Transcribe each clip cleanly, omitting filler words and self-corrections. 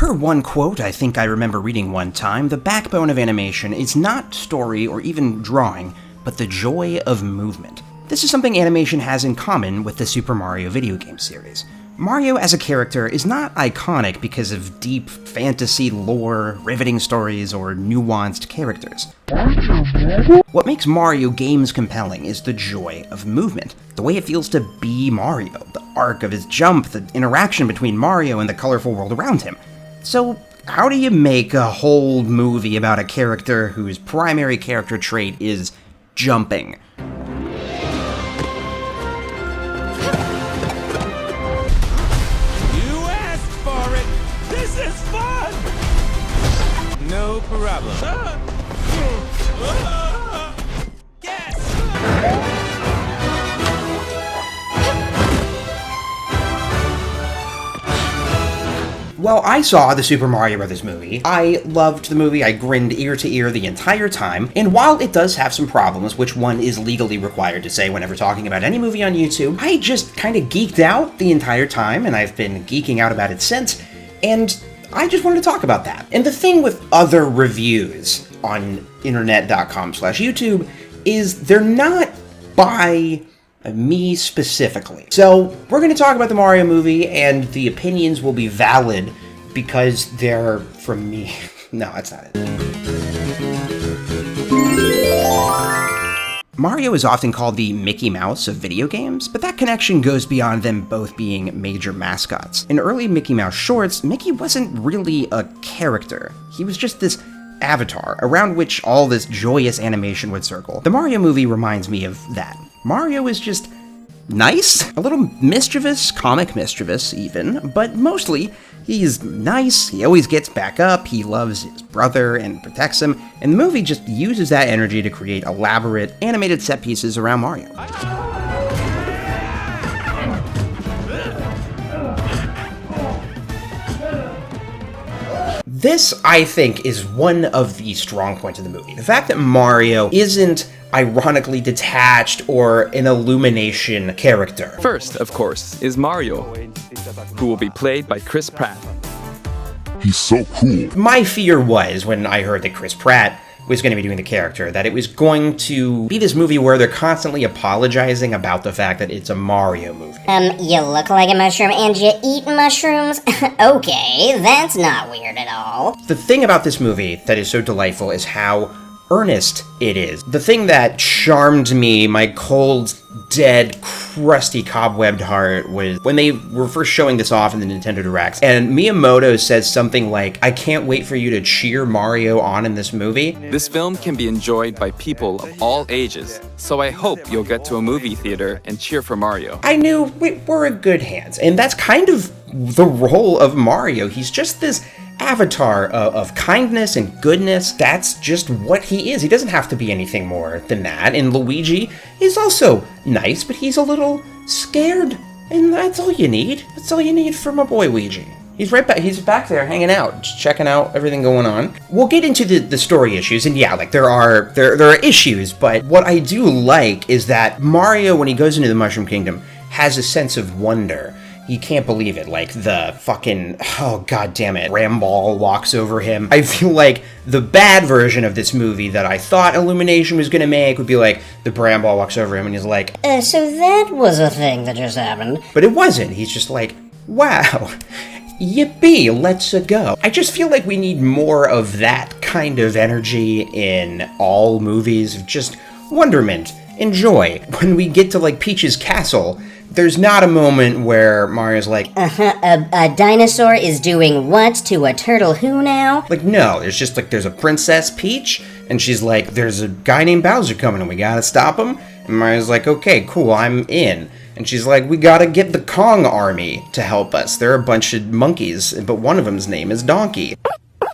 Per one quote I think I remember reading one time, the backbone of animation is not story or even drawing, but the joy of movement. This is something animation has in common with the Super Mario video game series. Mario as a character is not iconic because of deep fantasy lore, riveting stories, or nuanced characters. What makes Mario games compelling is the joy of movement, the way it feels to be Mario, the arc of his jump, the interaction between Mario and the colorful world around him. So, how do you make a whole movie about a character whose primary character trait is jumping? No problem. Yes! Well, I saw the Super Mario Bros. Movie. I loved the movie, I grinned ear to ear the entire time, and while it does have some problems, which one is legally required to say whenever talking about any movie on YouTube, I just kinda geeked out the entire time, and I've been geeking out about it since, and I just wanted to talk about that. And the thing with other reviews on internet.com/YouTube is they're not by me specifically. So we're going to talk about the Mario movie, and the opinions will be valid because they're from me. No, that's not it. Mario is often called the Mickey Mouse of video games, but that connection goes beyond them both being major mascots. In early Mickey Mouse shorts, Mickey wasn't really a character. He was just this avatar, around which all this joyous animation would circle. The Mario movie reminds me of that. Mario is just nice, a little mischievous, comic mischievous even, but mostly he's nice, he always gets back up, he loves his brother and protects him, and the movie just uses that energy to create elaborate animated set pieces around Mario. This, I think, is one of the strong points of the movie. The fact that Mario isn't ironically detached or an Illumination character. First, of course, is Mario, who will be played by Chris Pratt. He's so cool. My fear was, when I heard that Chris Pratt was going to be doing the character, that it was going to be this movie where they're constantly apologizing about the fact that it's a Mario movie. You look like a mushroom and you eat mushrooms? Okay, that's not weird at all. The thing about this movie that is so delightful is how earnest it is. The thing that charmed me, my cold, dead, crusty, cobwebbed heart, was when they were first showing this off in the Nintendo Directs, and Miyamoto says something like, "I can't wait for you to cheer Mario on in this movie." This film can be enjoyed by people of all ages, so I hope you'll get to a movie theater and cheer for Mario. I knew we're in good hands, and that's kind of the role of Mario. He's just this avatar of kindness and goodness. That's just what he is. He doesn't have to be anything more than that. And Luigi is also nice, but he's a little scared, and that's all you need. That's all you need from my boy Luigi. He's right back. He's back there hanging out, just checking out everything going on. We'll get into the story issues, and yeah, like there are issues, but what I do like is that Mario, when he goes into the Mushroom Kingdom, has a sense of wonder. You can't believe it, like the fucking, oh god damn it, Ramball walks over him. I feel like the bad version of this movie that I thought Illumination was gonna make would be like, the Bramble walks over him and he's like, So that was a thing that just happened. but it wasn't. He's just like, wow, yippee, let's go. I just feel like we need more of that kind of energy in all movies, of just wonderment and joy. When we get to like Peach's castle, there's not a moment where Mario's like, A dinosaur is doing what to a turtle who now? Like, no, there's just like, there's a Princess Peach, and she's like, there's a guy named Bowser coming and we gotta stop him. And Mario's like, okay, cool, I'm in. And she's like, we gotta get the Kong army to help us. They're a bunch of monkeys, but one of them's name is Donkey.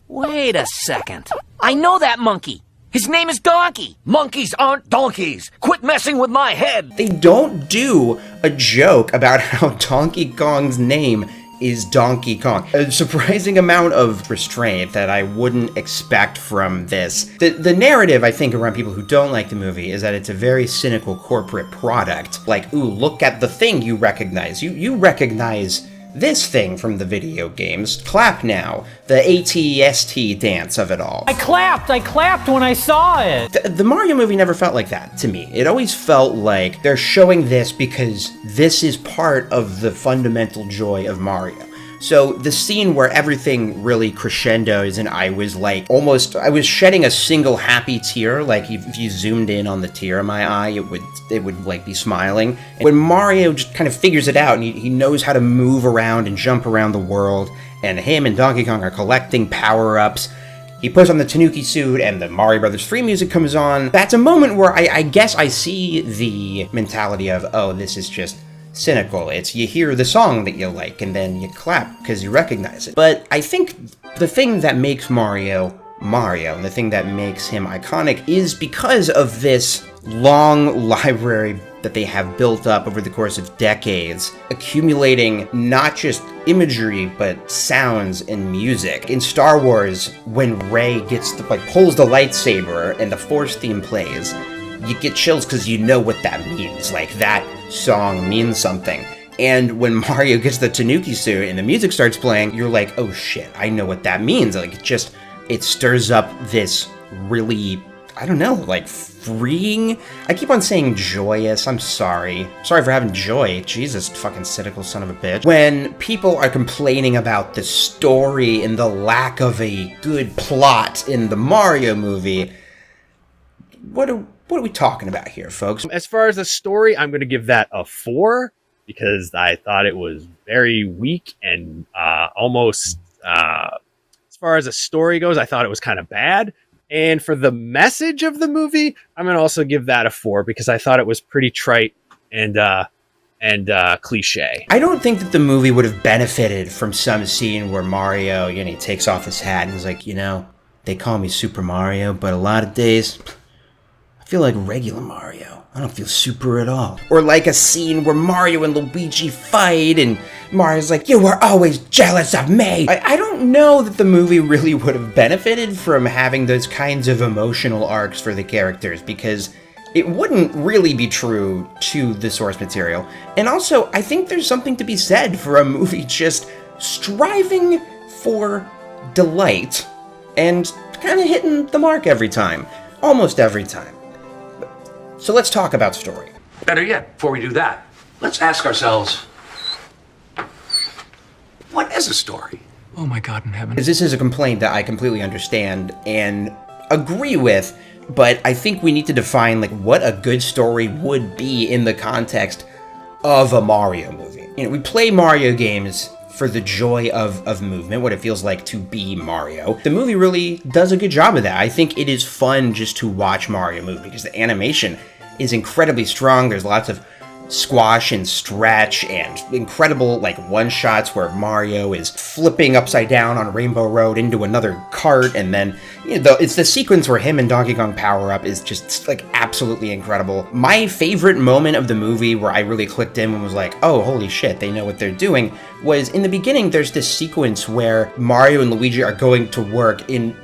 Wait a second. I know that monkey. His name is Donkey. Monkeys aren't donkeys. Quit messing with my head. They don't do a joke about how Donkey Kong's name is Donkey Kong. A surprising amount of restraint that I wouldn't expect from this. The narrative, I think, around people who don't like the movie is that it's a very cynical corporate product. Like, ooh, look at the thing you recognize. You recognize this thing from the video games, Clap Now, the ATST dance of it all. I clapped when I saw it. The Mario movie never felt like that to me. It always felt like they're showing this because this is part of the fundamental joy of Mario. So the scene where everything really crescendos and I was shedding a single happy tear, like if you zoomed in on the tear in my eye, it would like be smiling. And when Mario just kind of figures it out and he knows how to move around and jump around the world, and him and Donkey Kong are collecting power-ups, he puts on the Tanuki suit and the Mario Brothers 3 music comes on. That's a moment where I guess I see the mentality of, oh, this is just cynical. It's you hear the song that you like and then you clap because you recognize it. But I think the thing that makes Mario Mario and the thing that makes him iconic is because of this long library that they have built up over the course of decades, accumulating not just imagery but sounds and music. In Star Wars, when Rey pulls the lightsaber and the Force theme plays, you get chills because you know what that means. Like, that song means something. And when Mario gets the Tanuki suit and the music starts playing, you're like, oh shit, I know what that means. Like, it stirs up this really, I don't know, like, freeing. I keep on saying joyous. I'm sorry. Sorry for having joy. Jesus, fucking cynical son of a bitch. When people are complaining about the story and the lack of a good plot in the Mario movie, what are we talking about here, folks? As far as the story, I'm going to give that a 4 because I thought it was very weak and almost, as far as the story goes, I thought it was kind of bad. And for the message of the movie, I'm going to also give that a 4 because I thought it was pretty trite and cliche. I don't think that the movie would have benefited from some scene where Mario, he takes off his hat and he's like, they call me Super Mario, but a lot of days I feel like regular Mario. I don't feel super at all. Or like a scene where Mario and Luigi fight and Mario's like, you were always jealous of me. I don't know that the movie really would have benefited from having those kinds of emotional arcs for the characters because it wouldn't really be true to the source material. And also, I think there's something to be said for a movie just striving for delight and kind of hitting the mark every time. Almost every time. So let's talk about story. Better yet, before we do that, let's ask ourselves, what is a story? Oh my God in heaven. Because this is a complaint that I completely understand and agree with, but I think we need to define what a good story would be in the context of a Mario movie. We play Mario games for the joy of movement, what it feels like to be Mario. The movie really does a good job of that. I think it is fun just to watch Mario move because the animation is incredibly strong. There's lots of squash and stretch and incredible one-shots where Mario is flipping upside down on Rainbow Road into another cart, and then it's the sequence where him and Donkey Kong power up is just absolutely incredible. My favorite moment of the movie where I really clicked in and was like, oh holy shit, they know what they're doing, was in the beginning. There's this sequence where Mario and Luigi are going to work in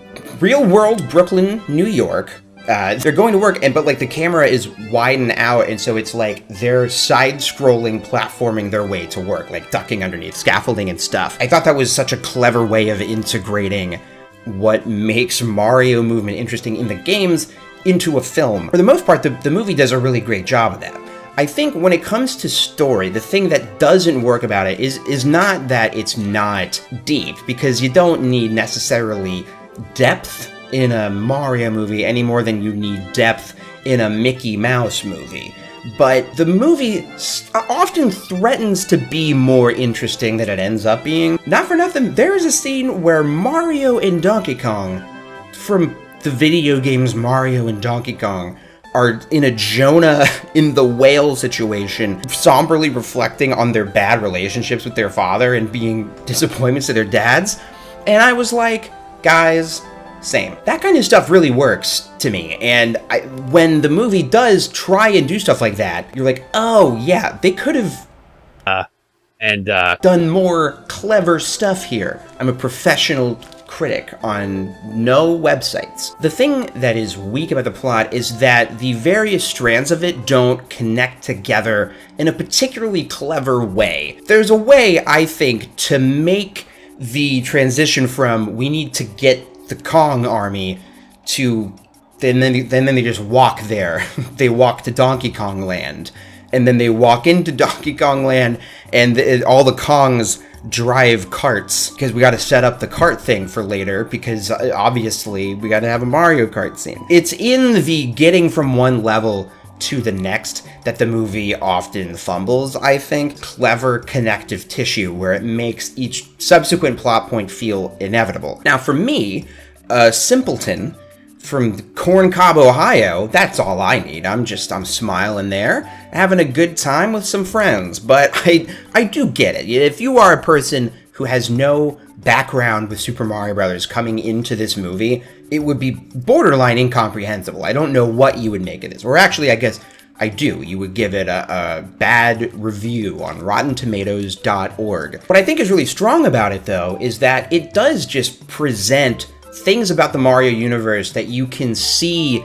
real world Brooklyn, New York. They're going to work, but the camera is widened out, and so it's they're side-scrolling, platforming their way to work, ducking underneath scaffolding and stuff. I thought that was such a clever way of integrating what makes Mario movement interesting in the games into a film. For the most part, the movie does a really great job of that. I think when it comes to story, the thing that doesn't work about it is not that it's not deep, because you don't need necessarily depth in a Mario movie any more than you need depth in a Mickey Mouse movie. But the movie often threatens to be more interesting than it ends up being. Not for nothing, there is a scene where Mario and Donkey Kong, from the video games Mario and Donkey Kong, are in a Jonah in the whale situation, somberly reflecting on their bad relationships with their father and being disappointments to their dads. And I was like, guys, same. That kind of stuff really works to me, and when the movie does try and do stuff like that, you're like, oh yeah, they could have done more clever stuff here. I'm a professional critic on no websites. The thing that is weak about the plot is that the various strands of it don't connect together in a particularly clever way. There's a way, I think, to make the transition from we need to get the Kong army to then they just walk there. They walk to Donkey Kong Land, and then they walk into Donkey Kong Land, and all the Kongs drive carts, because we got to set up the cart thing for later, because obviously we got to have a Mario Kart scene. It's in the getting from one level to the next that the movie often fumbles, I think. Clever connective tissue where it makes each subsequent plot point feel inevitable. Now for me, a simpleton from Corn Cob, Ohio, that's all I need. I'm smiling there, having a good time with some friends. But I do get it. If you are a person who has no background with Super Mario Brothers coming into this movie, it would be borderline incomprehensible. I don't know what you would make of this. Or actually, I guess I do. You would give it a bad review on RottenTomatoes.org. What I think is really strong about it, though, is that it does just present things about the Mario universe that you can see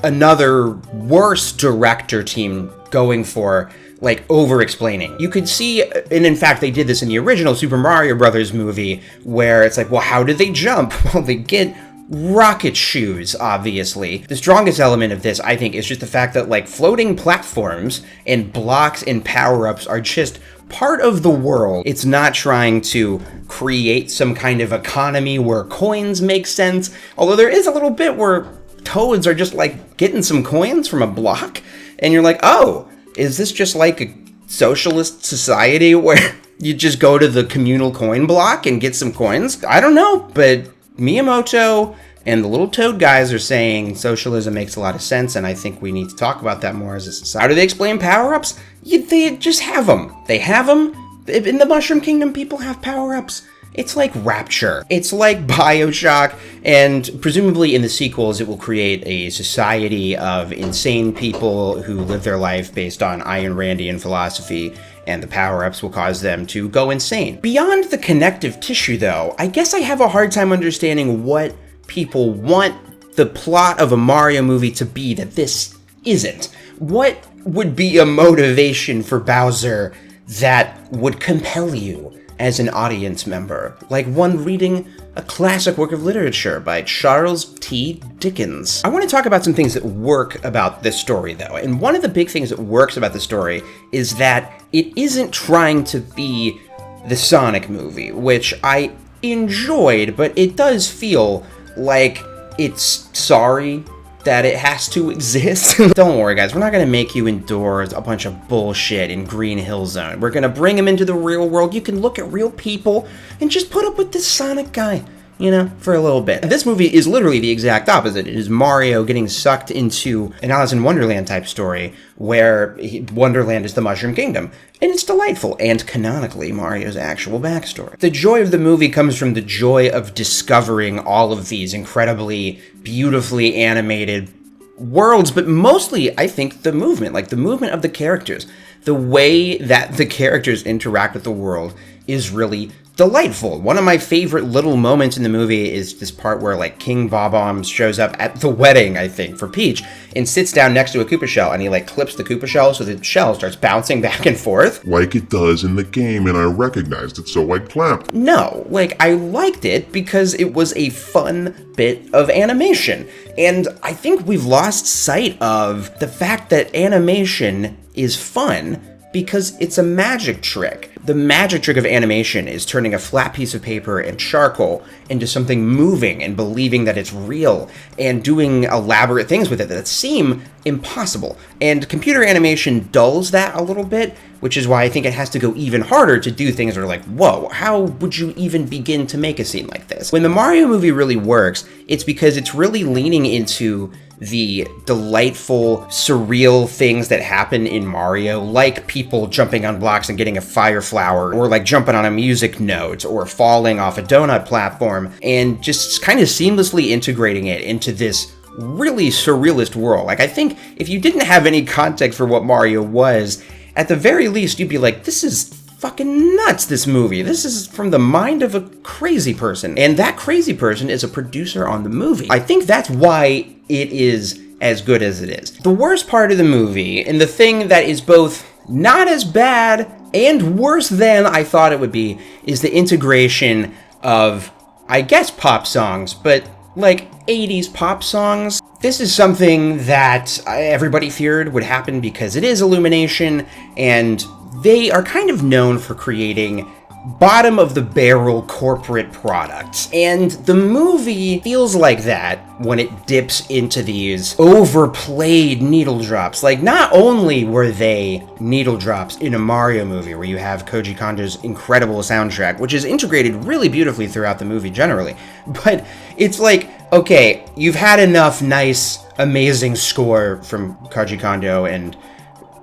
another worse director team going for, like over-explaining. You could see, and in fact they did this in the original Super Mario Brothers movie, where it's like, well, how do they jump? Well, they get rocket shoes, obviously. The strongest element of this, I think, is just the fact that, like, floating platforms and blocks and power-ups are just part of the world. It's not trying to create some kind of economy where coins make sense, although there is a little bit where toads are just like getting some coins from a block, and you're like, oh, is this just like a socialist society where you just go to the communal coin block and get some coins? I don't know, but Miyamoto and the little toad guys are saying socialism makes a lot of sense, and I think we need to talk about that more as a society. How do they explain power-ups? They just have them. They have them. In the Mushroom Kingdom, people have power-ups. It's like Rapture. It's like BioShock, and presumably in the sequels it will create a society of insane people who live their life based on Ayn Randian philosophy, and the power-ups will cause them to go insane. Beyond the connective tissue, though, I guess I have a hard time understanding what people want the plot of a Mario movie to be that this isn't. What would be a motivation for Bowser that would compel you as an audience member, like one reading a classic work of literature by Charles T. Dickens? I want to talk about some things that work about this story, though, and one of the big things that works about the story is that it isn't trying to be the Sonic movie, which I enjoyed, but it does feel like it's sorry that it has to exist. Don't worry, guys, we're not gonna make you endure a bunch of bullshit in Green Hill Zone. We're gonna bring him into the real world. You can look at real people and just put up with this Sonic guy, you know, for a little bit. This movie is literally the exact opposite. It is Mario getting sucked into an Alice in Wonderland type story where Wonderland is the Mushroom Kingdom. And it's delightful, and canonically Mario's actual backstory. The joy of the movie comes from the joy of discovering all of these incredibly beautifully animated worlds, but mostly, I think, the movement, like the movement of the characters. The way that the characters interact with the world is really delightful. One of my favorite little moments in the movie is this part where, like, King Bob-Omb shows up at the wedding, I think, for Peach, and sits down next to a Koopa shell, and he, like, clips the Koopa shell so the shell starts bouncing back and forth. Like it does in the game, and I recognized it, so I clapped. No, like, I liked it because it was a fun bit of animation. And I think we've lost sight of the fact that animation is fun because it's a magic trick. The magic trick of animation is turning a flat piece of paper and charcoal into something moving and believing that it's real and doing elaborate things with it that seem impossible. And computer animation dulls that a little bit, which is why I think it has to go even harder to do things that are like, whoa, how would you even begin to make a scene like this? When the Mario movie really works, it's because it's really leaning into the delightful, surreal things that happen in Mario, like people jumping on blocks and getting a fire flower, or like jumping on a music note, or falling off a donut platform, and just kind of seamlessly integrating it into this really surrealist world. Like, I think if you didn't have any context for what Mario was, at the very least, you'd be like, this is fucking nuts, this movie. This is from the mind of a crazy person. And that crazy person is a producer on the movie. I think that's why it is as good as it is. The worst part of the movie, and the thing that is both not as bad and worse than I thought it would be, is the integration of, I guess, pop songs, but like 80s pop songs. This is something that everybody feared would happen because it is Illumination, and they are kind of known for creating bottom-of-the-barrel corporate products. And the movie feels like that when it dips into these overplayed needle drops. Like, not only were they needle drops in a Mario movie where you have Koji Kondo's incredible soundtrack, which is integrated really beautifully throughout the movie generally, but it's like, okay, you've had enough nice, amazing score from Koji Kondo and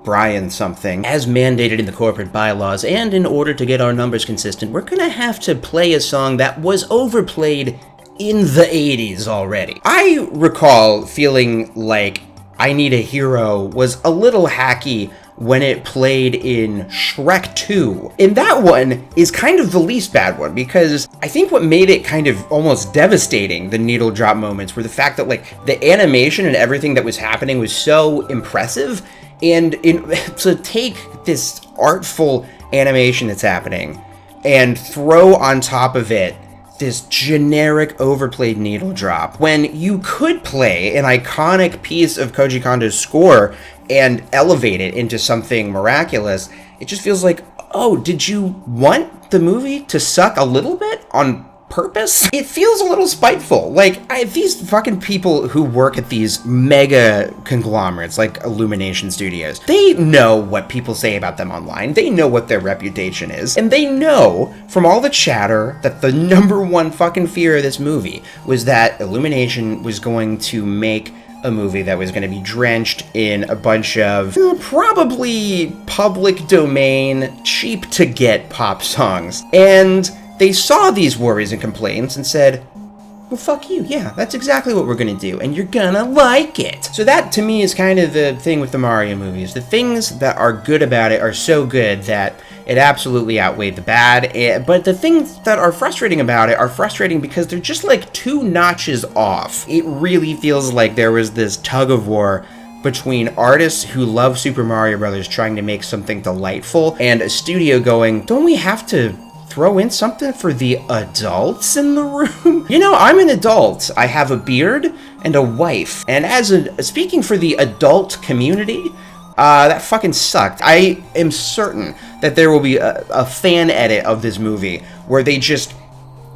Brian something, as mandated in the corporate bylaws, and in order to get our numbers consistent, we're gonna have to play a song that was overplayed in the 80s already. I recall feeling like I Need a Hero was a little hacky when it played in Shrek 2. And that one is kind of the least bad one, because I think what made it kind of almost devastating, the needle drop moments, were the fact that, like, the animation and everything that was happening was so impressive. And to take this artful animation that's happening and throw on top of it this generic overplayed needle drop, when you could play an iconic piece of Koji Kondo's score and elevate it into something miraculous, it just feels like, oh, did you want the movie to suck a little bit on purpose? It feels a little spiteful. Like, these fucking people who work at these mega conglomerates like Illumination Studios, they know what people say about them online. They know what their reputation is. And they know from all the chatter that the number one fucking fear of this movie was that Illumination was going to make a movie that was going to be drenched in a bunch of probably public domain, cheap to get pop songs. And they saw these worries and complaints and said, well, fuck you. Yeah, that's exactly what we're gonna do, and you're gonna like it. So that, to me, is kind of the thing with the Mario movies. The things that are good about it are so good that it absolutely outweighed the bad, but the things that are frustrating about it are frustrating because they're just like 2 notches off. It really feels like there was this tug of war between artists who love Super Mario Bros. Trying to make something delightful, and a studio going, don't we have to throw in something for the adults in the room? You know, I'm an adult. I have a beard and a wife. And speaking for the adult community, that fucking sucked. I am certain that there will be a fan edit of this movie where they just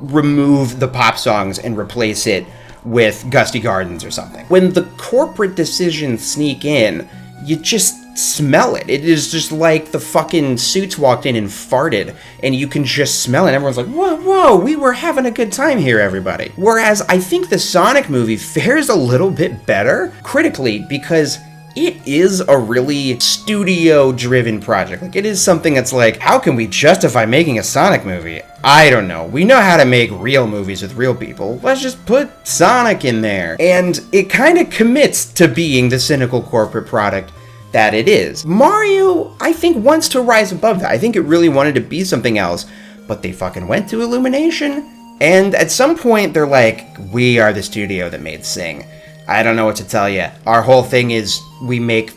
remove the pop songs and replace it with Gusty Gardens or something. When the corporate decisions sneak in, you just smell it. It is just like the fucking Suits walked in and farted, and you can just smell it. Everyone's like, whoa, we were having a good time here, everybody. Whereas I think the Sonic movie fares a little bit better critically because it is a really studio-driven project. Like, it is something that's like, how can we justify making a Sonic movie? I don't know. We know how to make real movies with real people. Let's just put Sonic in there. And it kind of commits to being the cynical corporate product that it is. Mario, I think, wants to rise above that. I think it really wanted to be something else, but they fucking went to Illumination, and at some point they're like, we are the studio that made Sing. I don't know what to tell you. Our whole thing is we make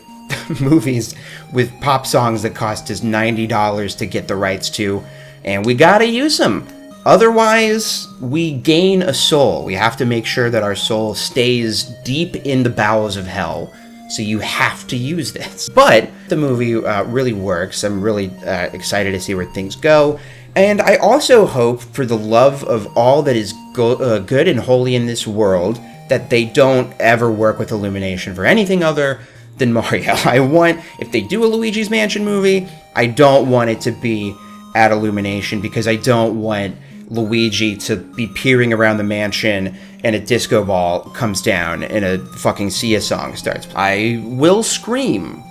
movies with pop songs that cost us $90 to get the rights to, and we gotta use them. Otherwise, we gain a soul. We have to make sure that our soul stays deep in the bowels of hell. So you have to use this. But the movie really works. I'm really excited to see where things go. And I also hope, for the love of all that is good and holy in this world, that they don't ever work with Illumination for anything other than Mario. I want, if they do a Luigi's Mansion movie, I don't want it to be at Illumination, because I don't want Luigi to be peering around the mansion and a disco ball comes down and a fucking Sia song starts. I will scream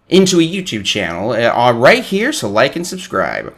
into a YouTube channel right here, so like and subscribe.